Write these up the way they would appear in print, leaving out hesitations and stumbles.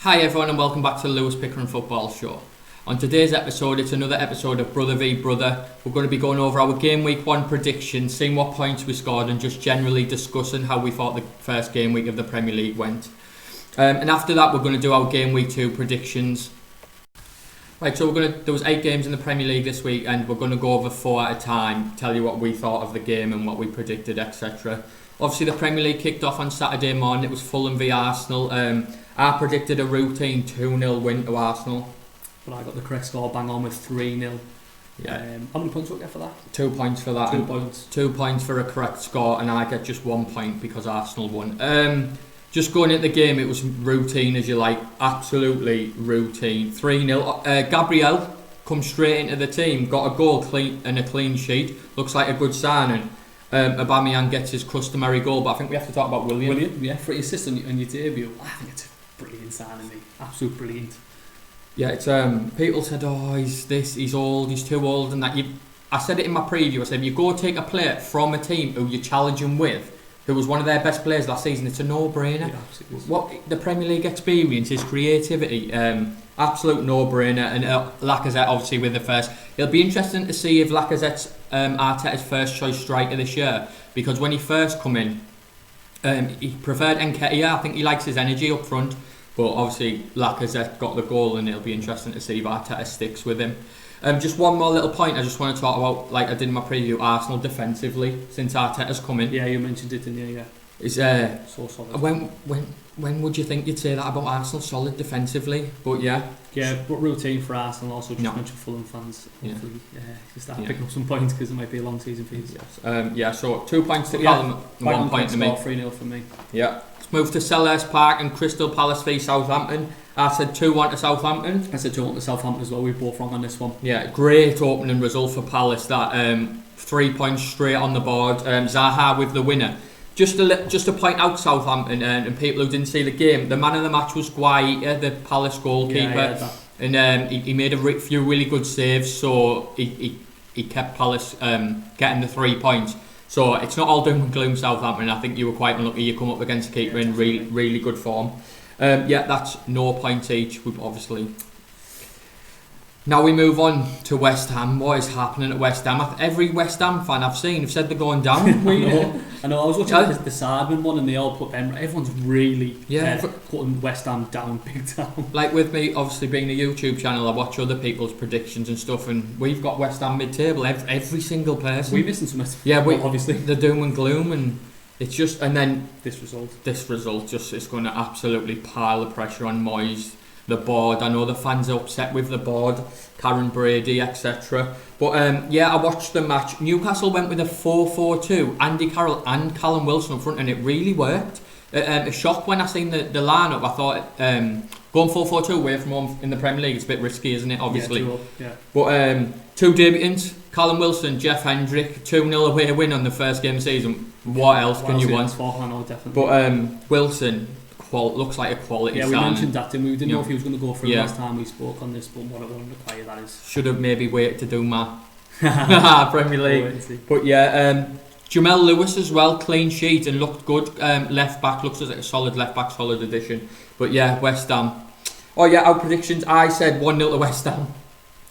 Hi everyone and welcome back to the Lewis Pickering Football Show. On today's episode, it's another episode of Brother v Brother. We're going to be going over our game week 1 predictions, seeing what points we scored and just generally discussing how we thought the first game week of the Premier League went. And after that we're going to do our game week 2 predictions. Right, so there was 8 games in the Premier League this week and we're going to go over 4 at a time, tell you what we thought of the game and what we predicted, etc. Obviously the Premier League kicked off on Saturday morning. It was Fulham v Arsenal. I predicted a routine 2-0 win to Arsenal. But I got the correct score bang on with 3-0. Yeah. How many points do I get for that? 2 points for that. 2 points. 2 points for a correct score, and I get just 1 point because Arsenal won. Just going into the game, it was routine as you like. Absolutely routine. 3-0. Gabriel comes straight into the team. Got a goal clean and a clean sheet. Looks like a good signing. Aubameyang gets his customary goal, but I think we have to talk about William. Yeah, for your assist on your debut. I think it's a brilliant signing. Absolute brilliant. Yeah, it's people said, oh, he's old, he's too old, and that. I said it in my preview. I said, if you go take a player from a team who you're challenging with, who was one of their best players last season, it's a no-brainer. Yeah, what the Premier League experience is creativity, absolute no-brainer. And Lacazette obviously with the first. It'll be interesting to see if Lacazette's Arteta's first choice striker this year, because when he first come in, he preferred Nketiah. I think he likes his energy up front. But obviously Lacazette got the goal and it'll be interesting to see if Arteta sticks with him. Just one more little point I just want to talk about, like I did in my preview, Arsenal defensively since Arteta's come in. Yeah, you mentioned it, didn't you? Yeah. It's so solid. When would you think you'd say that about Arsenal? Solid defensively, but yeah. Yeah, but routine for Arsenal. Also just No. mention Fulham fans. Hopefully, you start Yeah. picking up some points because it might be a long season for you. Yes. So 2 points to Callum, 1 point to me. 3-0 for me. Yeah. Let's move to Selhurst Park and Crystal Palace v Southampton. I said 2-1 to Southampton. I said 2-1 to Southampton as well. We're both wrong on this one. Yeah, great opening result for Palace. That 3 points straight on the board. Zaha with the winner. Just to point out Southampton and people who didn't see the game, the man of the match was Guaita, the Palace goalkeeper, and he made a few really good saves, so he kept Palace getting the 3 points. So it's not all doom and gloom Southampton. I think you were quite unlucky. You come up against a keeper in really good form. That's no points each. We've obviously. Now we move on to West Ham. What is happening at West Ham? Every West Ham fan I've seen have said they're going down. I know. I was watching the Sardman one and they all put them. Everyone's really putting West Ham down big time. Like with me, obviously being a YouTube channel, I watch other people's predictions and stuff, and we've got West Ham mid-table. Every single person. We're missing some. Yeah, obviously the doom and gloom, and it's just, and then this result just is going to absolutely pile the pressure on Moyes. The board, I know the fans are upset with the board, Karen Brady, etc. But I watched the match. Newcastle went with a 4-4-2, Andy Carroll and Callum Wilson up front, and it really worked. A shock when I seen the lineup. I thought going 4-4-2 away from home in the Premier League, it's a bit risky, isn't it? Obviously. Yeah. But 2 debutants, Callum Wilson, Jeff Hendrick, 2-0 away win on the first game of the season. What else can you want? I know, definitely. But Wilson. Looks like a quality sign. We mentioned that, and we didn't know if he was going to go for last time we spoke on this, but what I want to require that is. Should have maybe waited to do my Premier League. But Jamel Lewis as well, clean sheet and looked good. Left back looks like a solid left back, solid addition. But yeah, West Ham. Our predictions. I said 1-0 to West Ham.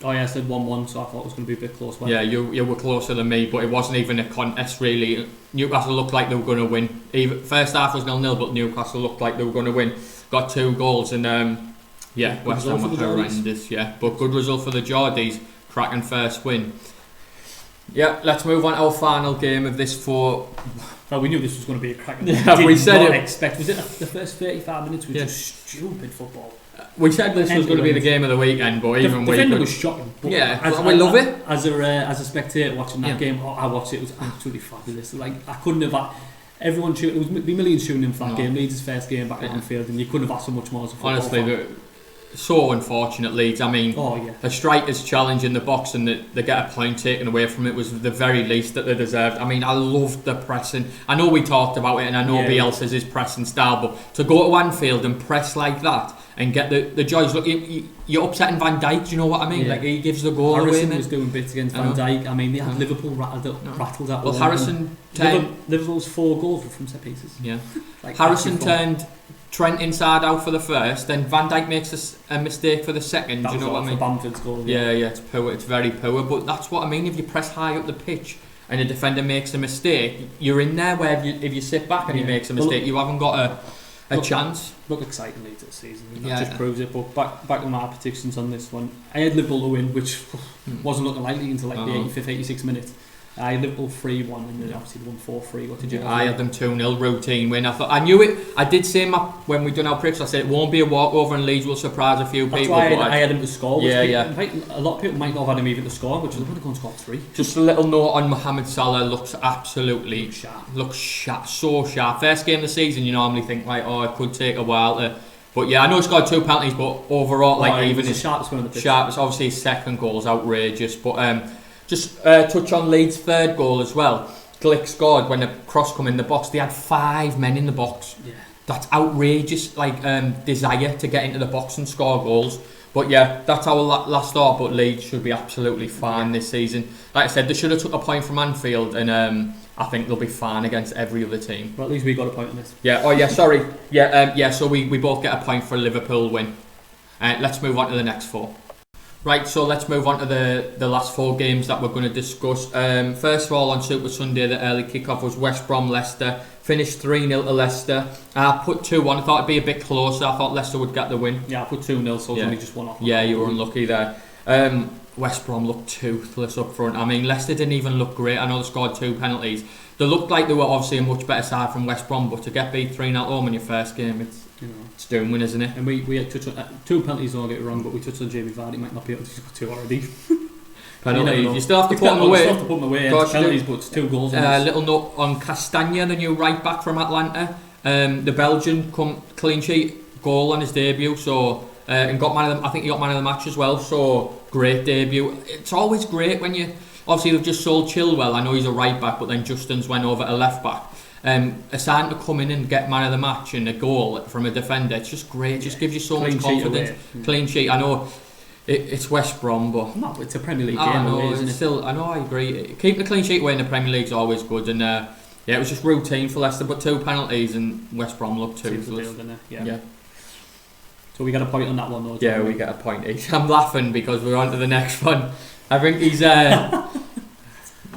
Oh yeah, I said 1-1, so I thought it was going to be a bit close. Yeah, you were closer than me, but it wasn't even a contest really. Newcastle looked like they were going to win. Even first half was 0-0, but Newcastle looked like they were going to win. Got 2 goals, and West Ham were horrendous. Yeah, but good result for the Geordies. Cracking first win. Yeah, let's move on to our final game of this 4. Well, we knew this was going to be a cracking. Yeah, we said it. Was it the first 35 minutes? Was just stupid football. We said this was going to be the game of the weekend, but even the defender was shocking. But we love it. As a spectator watching that game, I watched it. It was absolutely fabulous. Like I couldn't have. Everyone tuned. It would be millions tuning in for that game. Leeds' first game back at Anfield, and you couldn't have asked for much more as a football honestly, so unfortunate Leeds. I mean, a striker's challenge in the box and they get a point taken away from it was the very least that they deserved. I mean, I loved the pressing. I know we talked about it, and I know Bielsa's his pressing style, but to go to Anfield and press like that and get the joys. Look, you're upsetting Van Dijk. Do you know what I mean? Yeah. Like he gives the goal away. Harrison was doing bits against Van Dijk. I mean, they had Liverpool rattled at. Well, Harrison Liverpool's 4 goals were from set pieces. Yeah, like, Harrison turned Trent inside out for the first, then Van Dijk makes a mistake for the second. That do you know what I mean? Bamford's goal. Yeah, it's poor. It's very poor. But that's what I mean. If you press high up the pitch and a defender makes a mistake, you're in there. Where if you sit back and he makes a mistake, you haven't got a chance. Look exciting later this season. That just proves it. But back to my predictions on this one. I had Liverpool to win, which wasn't looking likely until like the 85th, 86th minute. I had Liverpool 3-1 and then obviously won 4-3. What did you have? I had them 2-0 routine win. I knew it. I did say when we done our predictions, I said it won't be a walkover and Leeds will surprise a few people. That's why I had him to score. Yeah. A lot of people might not have had him even to score, which is going to go and score 3. Just a little note on Mohamed Salah. Looks absolutely sharp. So sharp. First game of the season, you normally think like, it could take a while to. But yeah, I know he's got 2 penalties, but overall, even his sharpest one of the pitch. Sharpest, obviously his second goal is outrageous. But just touch on Leeds' third goal as well. Glick scored when the cross come in the box. They had 5 men in the box. Yeah. That's outrageous, desire to get into the box and score goals. But yeah, that's our last thought. But Leeds should be absolutely fine this season. Like I said, they should have took a point from Anfield, and I think they'll be fine against every other team. Well, at least we got a point on this. Yeah. Oh yeah. Sorry. Yeah. So we both get a point for a Liverpool win. Let's move on to the next 4. Right, so let's move on to the last 4 games that we're going to discuss. First of all, on Super Sunday, the early kickoff was West Brom Leicester. Finished 3-0 to Leicester. I put 2-1. I thought it'd be a bit closer. I thought Leicester would get the win. Yeah, I put 2-0, so only just 1 off. Yeah, you were unlucky there. West Brom looked toothless up front. I mean, Leicester didn't even look great. I know they scored 2 penalties. They looked like they were obviously a much better side from West Brom, but to get beat 3-0 at home in your first game, it's doom, isn't it? And we had touched on 2 penalties, don't get it wrong, but we touched on Jamie Vardy might not be able to score 2 already. Penalties. You still have to put them away. You still have to put them away. Gosh, penalties, but it's 2 goals. Little note on Castagna, the new right back from Atlanta. The Belgian clean sheet goal on his debut. So and got man of the, I think he got man of the match as well. So great debut. It's always great when you. Obviously, they've just sold Chilwell. I know he's a right back, but then Justin's went over to left back. A sign to come in and get man of the match and a goal from a defender. It's just great. It just gives you so much confidence. Clean sheet. I know it's West Brom, but no, it's a Premier League game, isn't it? Still, I know. I agree. Keeping the clean sheet away in the Premier League is always good. And it was just routine for Leicester, but 2 penalties and West Brom looked toothless. Yeah. So we got a point on that one, though. Yeah, we get a point each. I'm laughing because we're on to the next one. I think he's.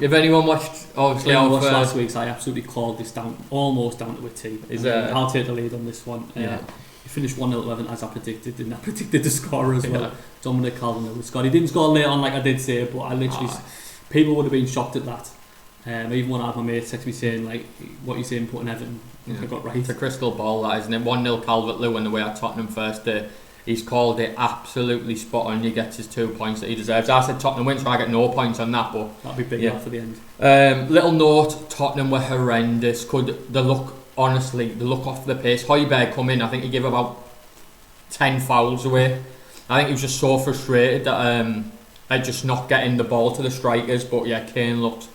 If anyone watched, obviously, last week's, I absolutely called this down, almost down to a T. I'll take the lead on this one. He finished 1-0 as I predicted, and I predicted the score as well. Dominic Calvin-Lewis scored. He didn't score late on, like I did say, but I literally, people would have been shocked at that. Even one of my mates texted me saying, like, what you saying, putting Everton? I got right. It's a crystal ball, that, isn't it? 1-0 Calvert-Lewin the way at Tottenham first day. He's called it absolutely spot on. He gets his 2 points that he deserves. I said Tottenham wins, so I get no points on that. But that'd be big for the end. Little note: Tottenham were horrendous. The look off the pace. Højbjerg come in. I think he gave about 10 fouls away. I think he was just so frustrated that at just not getting the ball to the strikers. But yeah, Kane looked.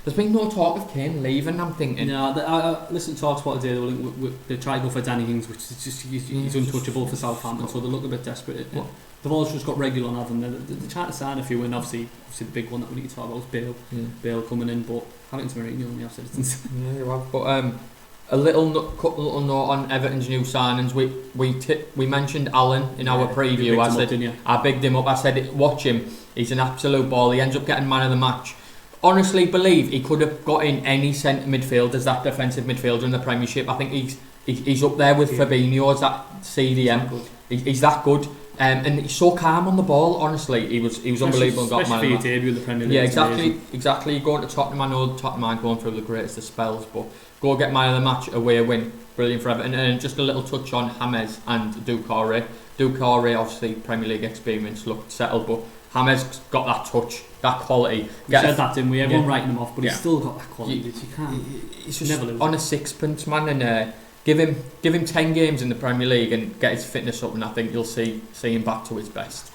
There's been no talk of Kane leaving, I'm thinking. No, I listened to TalkSport today. They tried to go for Danny Ings, which is just he's untouchable for Southampton, so they look a bit desperate. They've always just got regular on having. They're trying to sign a few, and obviously the big one that we need to talk about is Bale. Bale coming in, but having to Mourinho on the offside. Yeah, you have. But a little note on Everton's new signings. We mentioned Allen in our preview. I bigged him up. I said, watch him. He's an absolute ball. He ends up getting man of the match. Honestly believe he could have got in any centre midfield as that defensive midfielder in the Premiership. I think he's up there with Fabinho as that CDM. He's that good, and he's so calm on the ball. Honestly, he was unbelievable. And got man of the debut in the Premier League. Yeah, exactly. You're going to Tottenham. I know Tottenham aren't going through the greatest of spells, but go get man of the match, away win, brilliant for Everton. And just a little touch on James and Doucouré. Doucouré, obviously Premier League experience, looked settled, but James got that touch, that quality. We said that, didn't we? Everyone writing him off, but he's still got that quality. You can't. He's just never lose on a sixpence, man. And give him 10 games in the Premier League and get his fitness up, and I think you'll see him back to his best.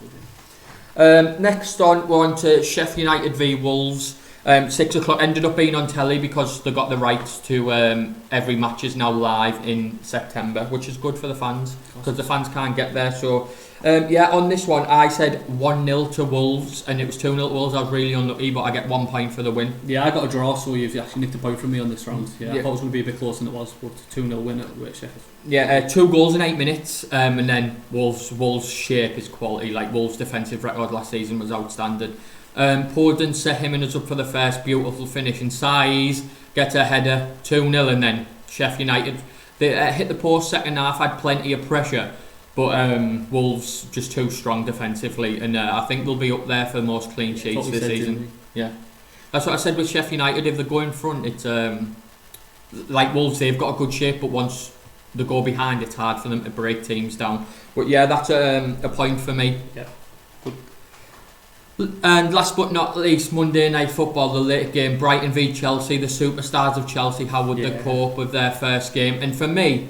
Next on, we're on to Sheffield United v Wolves. 6 o'clock ended up being on telly because they got the rights to every match is now live in September, which is good for the fans because the fans can't get there. So on this one I said 1-0 to Wolves and it was 2-0 to Wolves. I was really unlucky, but I get 1 point for the win. Yeah, I got a draw, so you've actually nicked a point from me on this round. I thought it was going to be a bit closer than it was, but 2-0 win at Sheffield. Yeah, 2 goals in 8 minutes, and then Wolves' shape is quality. Like Wolves' defensive record last season was outstanding. Porden set him and us up for the first beautiful finish, and Saiz gets a header, 2-0, and then Sheffield United they hit the post second half, had plenty of pressure, but Wolves just too strong defensively, and I think they'll be up there for the most clean sheets this season. Yeah, that's what I said with Sheffield United. If they go in front, it's like Wolves, they've got a good shape, but once they go behind, it's hard for them to break teams down. But yeah, that's a point for me. Yeah. And last but not least, Monday Night Football, the late game, Brighton v Chelsea, the superstars of Chelsea. How would they cope with their first game? And for me,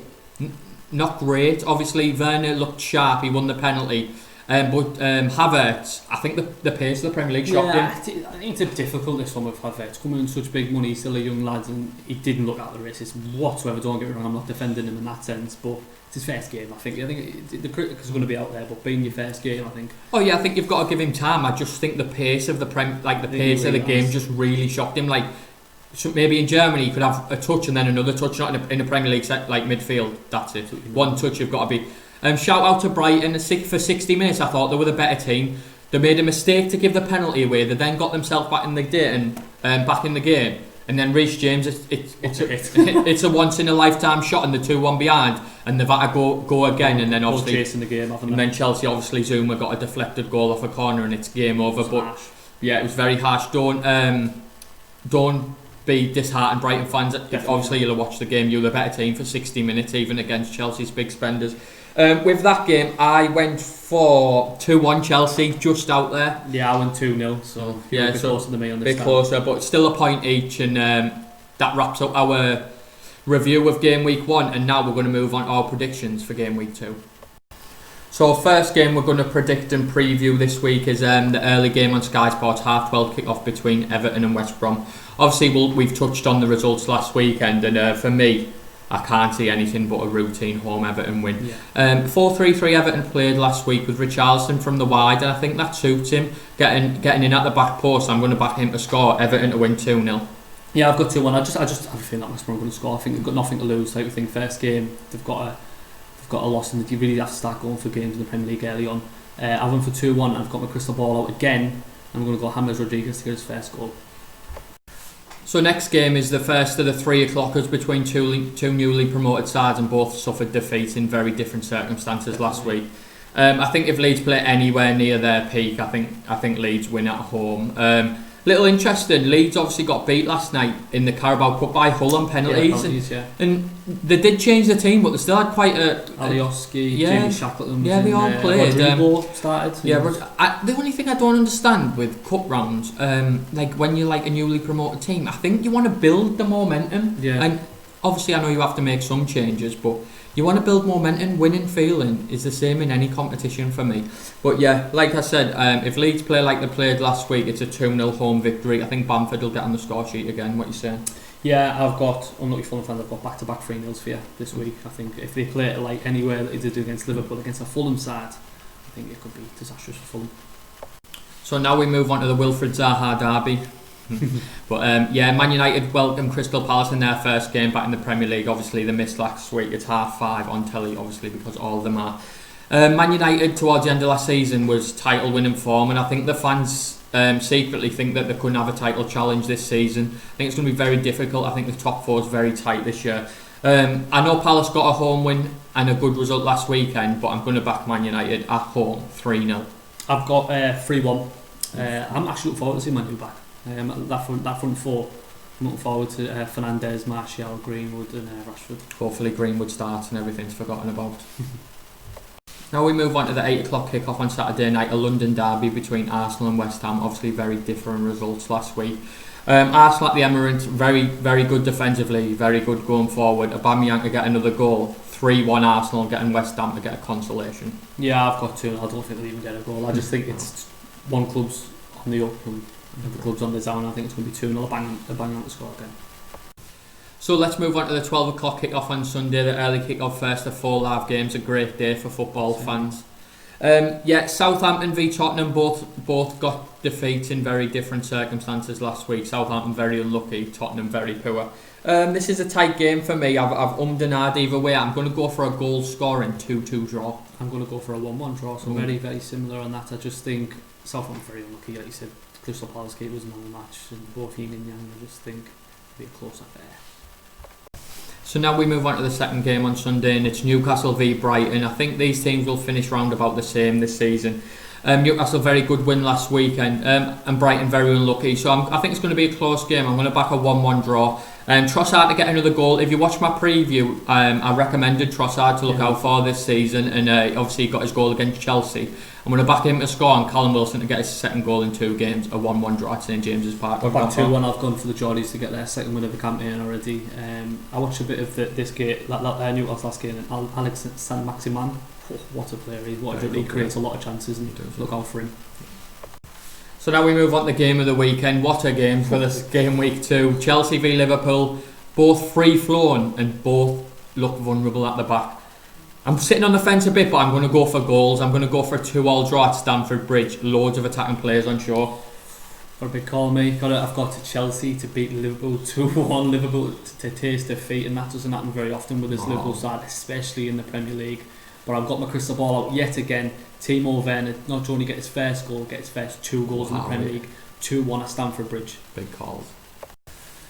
not great. Obviously, Werner looked sharp, he won the penalty. But Havertz, I think the pace of the Premier League shocked him. I think it's a bit difficult, this one with Havertz. Coming in such big money, he's still a young lad, and he didn't look at the races whatsoever. Don't get me wrong, I'm not defending him in that sense, but it's his first game. I think the critics are going to be out there, but being your first game, I think. Oh yeah, I think you've got to give him time. I just think the pace of the pace of the game just really shocked him. Like, so maybe in Germany you could have a touch and then another touch, not in a Premier League set like midfield. That's it. One touch you've got to be. Shout out to Brighton for 60 minutes. I thought they were the better team. They made a mistake to give the penalty away. They then got themselves back in the game, and then Reece James. It's a once in a lifetime shot, and the 2-1 behind, and they've had to go again, and then obviously chasing the game. And then Chelsea, obviously Zuma got a deflected goal off a corner, and it's game over. But yeah, it was very harsh. Don't be disheartened, Brighton fans. Definitely. Obviously you'll watch the game. You're the better team for 60 minutes, even against Chelsea's big spenders. With that game, I went for 2-1 Chelsea, just out there. Yeah, I went 2-0, so yeah, a bit closer than me on this. Bit closer, but still a point each, and that wraps up our review of game week 1. And now we're going to move on to our predictions for game week 2. So first game we're going to predict and preview this week is the early game on Sky Sports, 12:30 kick-off between Everton and West Brom. Obviously we've touched on the results last weekend, and for me, I can't see anything but a routine home Everton win. 4-3-3 Everton played last week with Richarlison from the wide, and I think that suits him, getting in at the back post. I'm going to back him to score, Everton to win 2-0. Yeah, I've got 2-1. I just have a feeling that West Brom are going to score. I think they've got nothing to lose. Like, I think first game they've got a loss, and you really have to start going for games in the Premier League early on. I went for 2-1. I've got my crystal ball out again. I'm going to go James Rodriguez to get his first goal. So next game is the first of the 3 o'clockers between two newly promoted sides, and both suffered defeats in very different circumstances last week. I think if Leeds play anywhere near their peak, I think Leeds win at home. Little interesting, Leeds obviously got beat last night in the Carabao Cup by Hull on penalties. And they did change the team, but they still had quite a... Alioski, Jamie Shackleton. Yeah, they all played. Rodrigo started. The only thing I don't understand with cup rounds, like when you're like a newly promoted team, I think you want to build the momentum. Yeah. And obviously I know you have to make some changes, but you want to build momentum. Winning feeling is the same in any competition for me. But yeah, like I said, if Leeds play like they played last week, it's a 2-0 home victory. I think Bamford will get on the score sheet again. What you saying? Yeah, I've got, unlucky Fulham fans, I've got back-to-back 3-0s for you this week. I think if they play it like anywhere that they do against Liverpool, against a Fulham side, I think it could be disastrous for Fulham. So now we move on to the Wilfred Zaha derby. But Man United welcome Crystal Palace in their first game back in the Premier League. Obviously they missed last week. It's 5:30 on telly, obviously, because all of them are. Man United towards the end of last season was title winning form, and I think the fans secretly think that they couldn't have a title challenge this season. I think it's going to be very difficult. I think the top 4 is very tight this year. I know Palace got a home win and a good result last weekend, but I'm going to back Man United at home 3-0. I've got 3-1. I'm actually looking forward to seeing Man U back. That front 4. I'm looking forward to Fernandes, Martial, Greenwood and Rashford. Hopefully Greenwood starts and everything's forgotten about. Now we move on to the 8 o'clock kick-off on Saturday night, a London derby between Arsenal and West Ham. Obviously very different results last week. Arsenal at the Emirates, very, very good defensively, very good going forward. Aubameyang to get another goal. 3-1 Arsenal, getting West Ham to get a consolation. Yeah, I've got 2. I don't think they'll even get a goal. I just think it's one club's on the up and The club's on the down. I think it's going to be 2-0. A bang out the score again. So let's move on to the 12 o'clock kick-off on Sunday. The early kick-off first of 4 live games. A great day for football fans. Southampton v Tottenham both got defeats in very different circumstances last week. Southampton very unlucky, Tottenham very poor. This is a tight game for me. I've and ahed either way. I'm going to go for a goal scoring 2-2 draw. I'm going to go for a 1-1 draw. So very, very similar on that. I just think Southampton very unlucky. Like you said, Crystal Palace gate was another match, and both yin and yang. I just think it'll be a close affair. So now we move on to the second game on Sunday, and it's Newcastle v Brighton. I think these teams will finish round about the same this season. Newcastle very good win last weekend, and Brighton very unlucky. So I think it's going to be a close game. I'm going to back a 1-1 draw. Trossard to get another goal. If you watch my preview, I recommended Trossard to look out for this season, and obviously he got his goal against Chelsea. I'm going to back him to score, and Callum Wilson to get his second goal in 2 games, a 1-1 draw at St James's Park. Back 2-1. I've gone for the Geordies to get their second win of the campaign already. I watched a bit of this game, Newcastle's last game, and Alex Saint-Maximin, what a player he is. He creates a lot of chances, and look out for him. So now we move on to the game of the weekend. What a game for this game week 2. Chelsea v Liverpool, both free-flowing and both look vulnerable at the back. I'm sitting on the fence a bit, but I'm going to go for goals. I'm going to go for a 2-2 draw at Stamford Bridge. Loads of attacking players on shore. Got a big call me. I've got to Chelsea to beat Liverpool 2-1. Liverpool to taste defeat, and that doesn't happen very often with this Liverpool side, especially in the Premier League. But I've got my crystal ball out yet again. Timo Werner not only get his first goal, get his first 2 goals in the Premier League. 2-1 at Stamford Bridge. Big calls.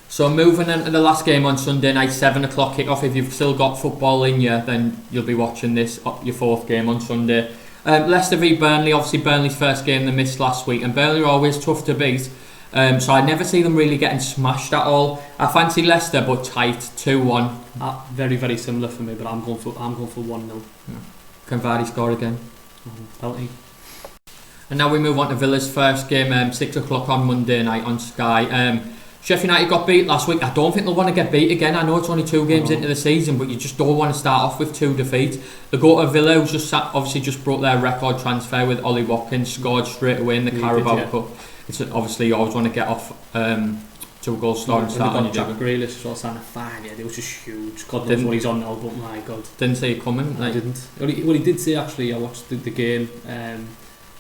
So moving into the last game on Sunday night, 7 o'clock kick-off. If you've still got football in you, then you'll be watching this, your 4th game on Sunday. Leicester v Burnley. Obviously Burnley's first game they missed last week, and Burnley are always tough to beat. So I never see them really getting smashed at all. I fancy Leicester, but tight, 2-1. Very, very similar for me, but I'm going for 1-0. Yeah. Can Vardy score again? Penalty. And now we move on to Villa's first game, 6 o'clock on Monday night on Sky. Sheffield United got beat last week. I don't think they'll want to get beat again. I know it's only 2 games into the season, but you just don't want to start off with 2 defeats. They go to Villa, who's just broke their record transfer with Ollie Watkins, scored straight away in the Carabao Cup. It's obviously you always want to get off to a goal scoring start on your Jack Grealish as well, signed a 5 year. It was just huge. God knows what he's on now, but my God. Didn't see it coming. I didn't. Well, he did say actually. I watched the game.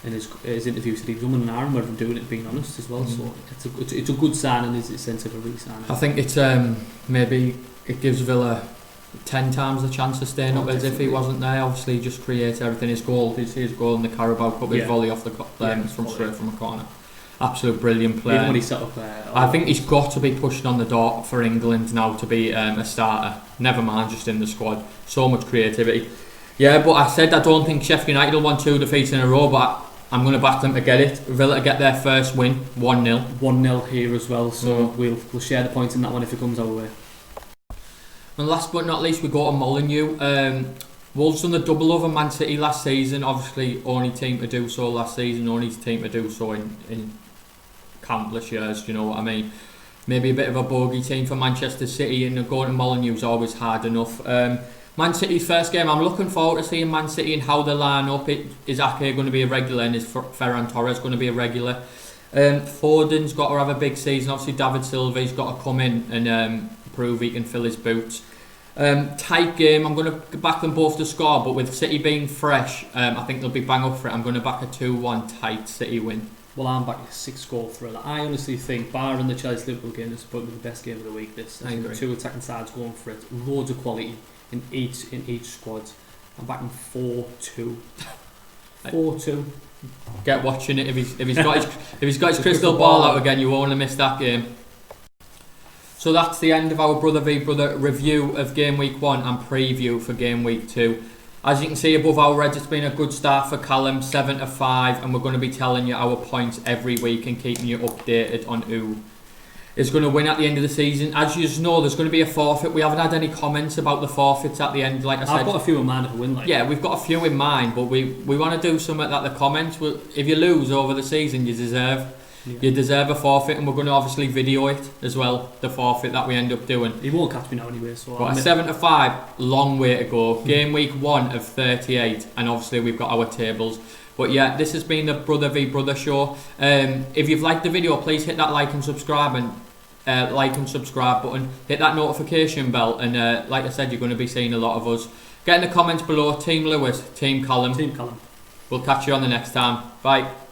In his interview, said he was an arm with him doing it, being honest as well. So it's a good sign, and it's a sense of a re-sign. I think it's maybe it gives Villa 10 times the chance of staying up as if he wasn't there. Obviously, he just creates everything. His goal in the Carabao Cup, his volley off the from straight from a corner. Absolute brilliant player. Even when he set up I think he's got to be pushing on the door for England now to be a starter. Never mind just in the squad. So much creativity. Yeah, but I said I don't think Sheffield United will want 2 defeats in a row, but I'm going to back them to get it. Villa to get their first win, 1-0. 1-0 here as well, so we'll share the points in that one if it comes our way. And last but not least, we go to Molineux. Wolves done the double over Man City last season. Obviously, only team to do so last season, only team to do so in countless years, you know what I mean. Maybe a bit of a bogey team for Manchester City, and going to Molineux is always hard enough. Man City's first game, I'm looking forward to seeing Man City and how they line up. Is Ake going to be a regular, and is Ferran Torres going to be a regular? Foden's got to have a big season. Obviously David Silva's got to come in and prove he can fill his boots. Tight game, I'm going to back them both to score, but with City being fresh, I think they'll be bang up for it. I'm going to back a 2-1 tight City win. Well, I'm back a 6-goal thriller. I honestly think, barring the Chelsea-Liverpool game, this is probably the best game of the week. I think the 2 attacking sides going for it. Loads of quality in each squad. I'm backing 4-2. 4-2. Get watching it. If he's got his crystal ball out again, you won't want to miss that game. So that's the end of our Brother v Brother review of game week 1 and preview for game week 2. As you can see above our heads, it's been a good start for Callum, 7-5, and we're going to be telling you our points every week and keeping you updated on who is going to win at the end of the season. As you know, there's going to be a forfeit. We haven't had any comments about the forfeits at the end. Like I said, I've got a few in mind to win. Yeah, we've got a few in mind, but we want to do something that the comments. If you lose over the season, you deserve a forfeit, and we're going to obviously video it as well, the forfeit that we end up doing. He won't catch me now anyway. So but 7-5, long way to go. Game week 1 of 38, and obviously we've got our tables. But yeah, this has been the Brother v Brother show. If you've liked the video, please hit that like and subscribe button, hit that notification bell, and like I said, you're going to be seeing a lot of us. Get in the comments below, Team Lewis, Team Callum. Team Callum. We'll catch you on the next time. Bye.